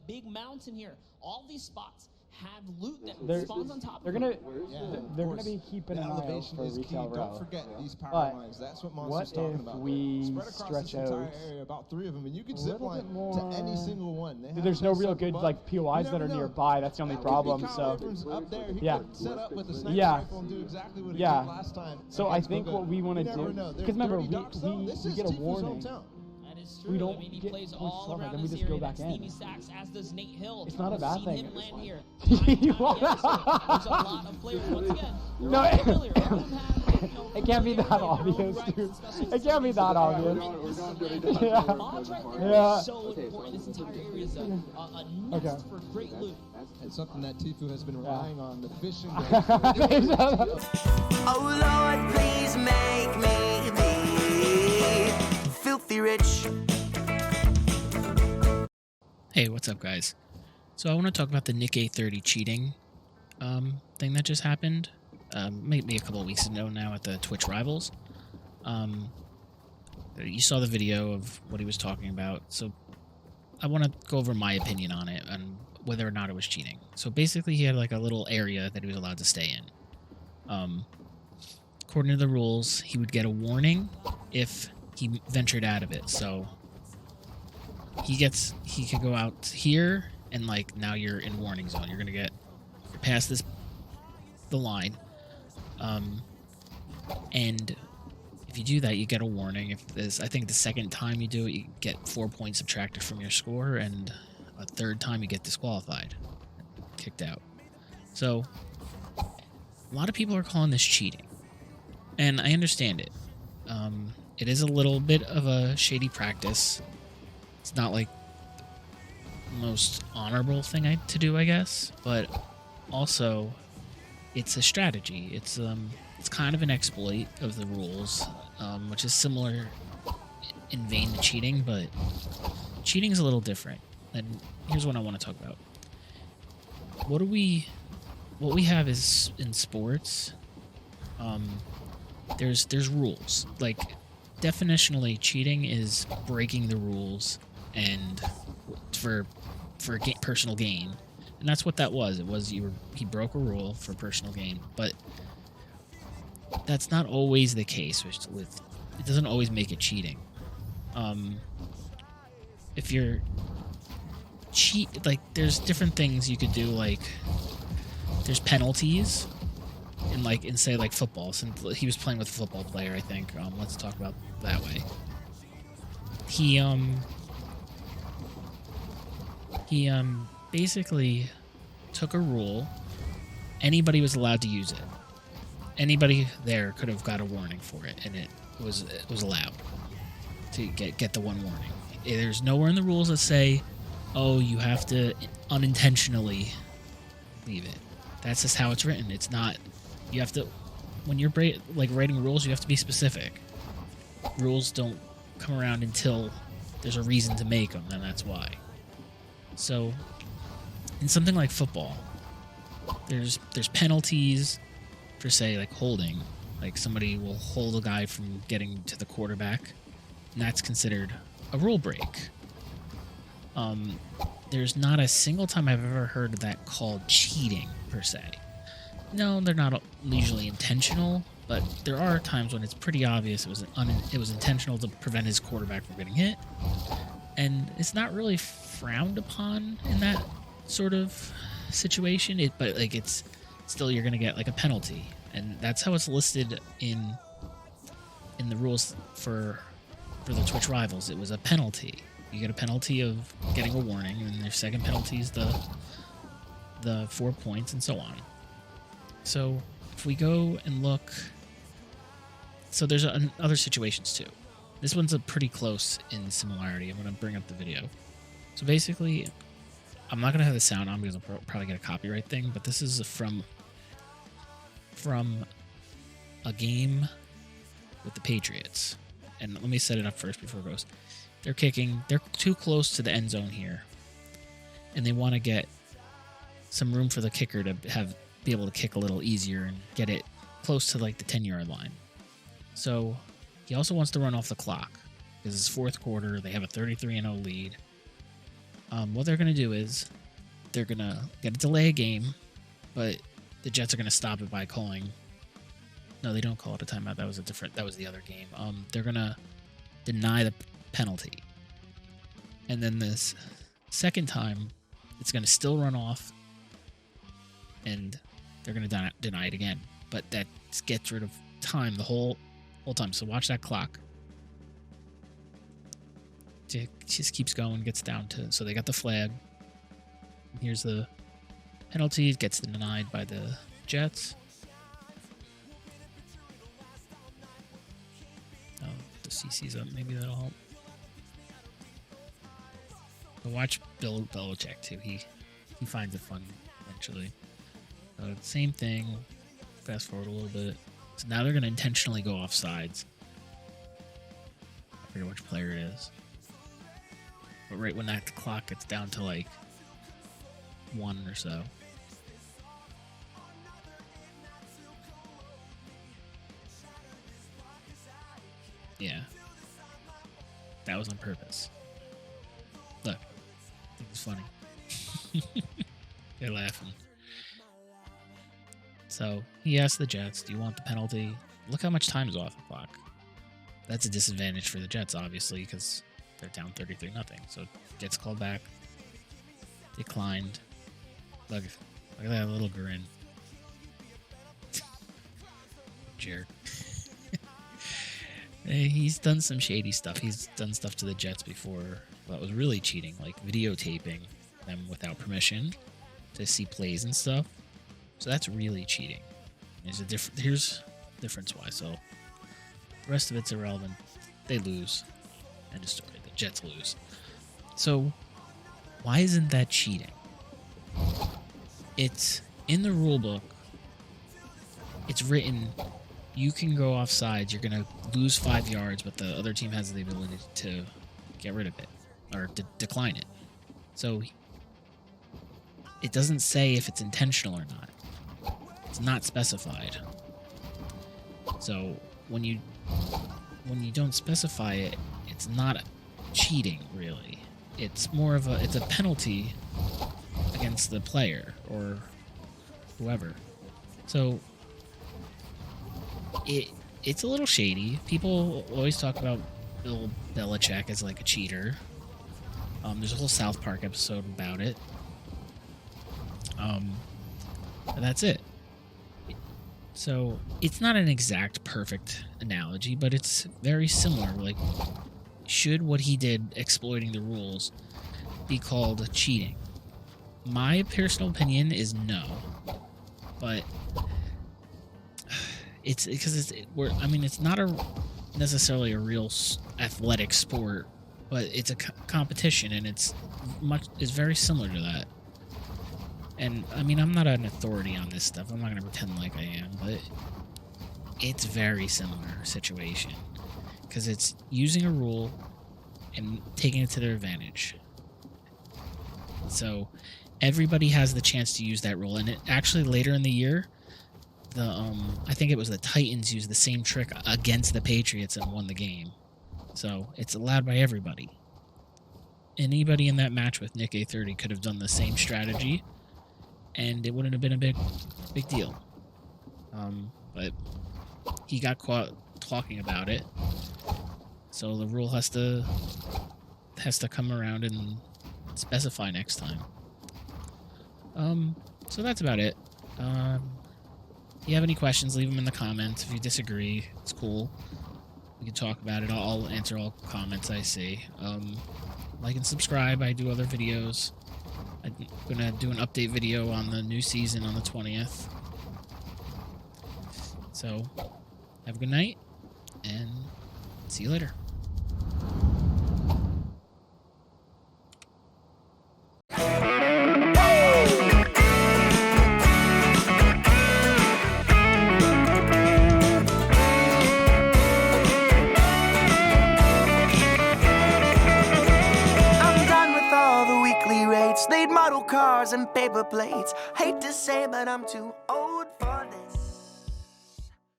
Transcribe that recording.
Big mountain here. All these spots have loot that spawns on top. They're gonna be keeping an eye out for retail row. Don't forget these power lines. That's what Monster's talking about. What if we spread across stretch this entire out area, about 3 of them, and you can zip line to any single one. There's no real good like POIs that are nearby. That's the only problem. So up there, he could set up with a sniper rifle and do exactly what he did last time. So I think what we want to do, because remember we get a warning. We don't get plays all around then we this just go area. back in. Stacks, as does Nate Hill. It's not a bad thing. Him land here. There's a lot of players. Once again, no, it can't be that obvious, dude. It can't be that obvious. Yeah. So important. This entire area is a nest for great loot. It's something that Tifu has been relying on. The fishing. Oh Lord, please make me be filthy rich. Hey, what's up, guys? So I want to talk about the Nick A30 cheating thing that just happened. Maybe a couple of weeks ago now at the Twitch Rivals. You saw the video of what he was talking about, so I want to go over my opinion on it and whether or not it was cheating. So basically, he had like a little area that he was allowed to stay in. According to the rules, he would get a warning if he ventured out of it. So he could go out here and like now you're in warning zone. You're gonna get past the line, and if you do that, you get a warning. If I think the second time you do it, you get 4 points subtracted from your score, and a third time you get disqualified, kicked out. So a lot of people are calling this cheating, and I understand it. It is a little bit of a shady practice. It's not like the most honorable thing to do, I guess, but also it's a strategy. It's kind of an exploit of the rules, which is similar in vein to cheating, but cheating is a little different. And here's what I want to talk about. What we have is in sports. There's rules. Like definitionally, cheating is breaking the rules and for personal gain, and that's what that was. It was he broke a rule for personal gain, but that's not always the case. With it doesn't always make it cheating. If you're like there's different things you could do. Like there's penalties, in say like football. Since he was playing with a football player, I think. Let's talk about that way. He basically took a rule. Anybody was allowed to use it. Anybody there could have got a warning for it, and it was allowed to get the one warning. There's nowhere in the rules that say, oh, you have to unintentionally leave it. That's just how it's written. It's not. You have to, when you're writing rules, you have to be specific. Rules don't come around until there's a reason to make them, and that's why. So, in something like football, there's penalties for, say, like holding. Like somebody will hold a guy from getting to the quarterback, and that's considered a rule break. There's not a single time I've ever heard that called cheating, per se. No, they're not usually intentional, but there are times when it's pretty obvious it was intentional to prevent his quarterback from getting hit, and it's not really frowned upon in that sort of situation. But like it's still, you're gonna get like a penalty, and that's how it's listed in the rules for the Twitch Rivals. It was a penalty. You get a penalty of getting a warning, and their second penalty is the 4 points, and so on. So if we go and look, so there's other situations too. This one's pretty close in similarity. I'm going to bring up the video. So basically, I'm not going to have the sound on because I'll probably get a copyright thing, but this is from a game with the Patriots. And let me set it up first before it goes. They're kicking. They're too close to the end zone here, and they want to get some room for the kicker to be able to kick a little easier and get it close to like the 10-yard line. So he also wants to run off the clock because it's fourth quarter. They have a 33-0 lead, What they're gonna do is they're gonna delay a game, but the Jets are gonna stop it by calling. No, they don't call it a timeout. That was the other game. They're gonna deny the penalty, and then this second time, it's gonna still run off, and they're gonna deny it again. But that gets rid of time the whole time. So watch that clock. It just keeps going, gets down to, so they got the flag. Here's the penalty. It gets denied by the Jets. Oh, the CC's up. Maybe that'll help. But watch Bill Belichick too. He finds it fun eventually. Same thing. Fast forward a little bit. So now they're going to intentionally go off sides. I forget which player it is. But right when that clock gets down to like 1 or so. Yeah. That was on purpose. Look. I think it's funny. They're laughing. So he asked the Jets, do you want the penalty? Look how much time is off the clock. That's a disadvantage for the Jets, obviously, because they're down 33-0. So gets called back. Declined. Look at that little grin. Jerk. He's done some shady stuff. He's done stuff to the Jets before that was really cheating, like videotaping them without permission to see plays and stuff. So that's really cheating. Here's difference why. So the rest of it's irrelevant. They lose. End of story. The Jets lose. So why isn't that cheating? It's in the rule book. It's written, you can go off sides. You're going to lose 5 yards, but the other team has the ability to get rid of it or decline it. So it doesn't say if it's intentional or not. It's not specified. So when you don't specify it, it's not cheating really. It's more of it's a penalty against the player or whoever. So it's a little shady. People always talk about Bill Belichick as like a cheater. There's a whole South Park episode about it. And that's it. So it's not an exact perfect analogy, but it's very similar. Like, should what he did exploiting the rules be called cheating? My personal opinion is no, but it's because it's not necessarily a real athletic sport, but it's a competition, and it's very similar to that. And I'm not an authority on this stuff. I'm not going to pretend like I am, but it's very similar situation because it's using a rule and taking it to their advantage. So everybody has the chance to use that rule, and it actually later in the year, I think it was the Titans used the same trick against the Patriots and won the game. So it's allowed by everybody. Anybody in that match with Nick A30 could have done the same strategy, and it wouldn't have been a big deal. But he got caught talking about it, so the rule has to come around and specify next time. So that's about it. If you have any questions, leave them in the comments. If you disagree, it's cool. We can talk about it. I'll answer all comments I see. Like and subscribe. I do other videos. I'm gonna do an update video on the new season on the 20th. So, have a good night, and see you later. Late model cars and paper plates. Hate to say, but I'm too old.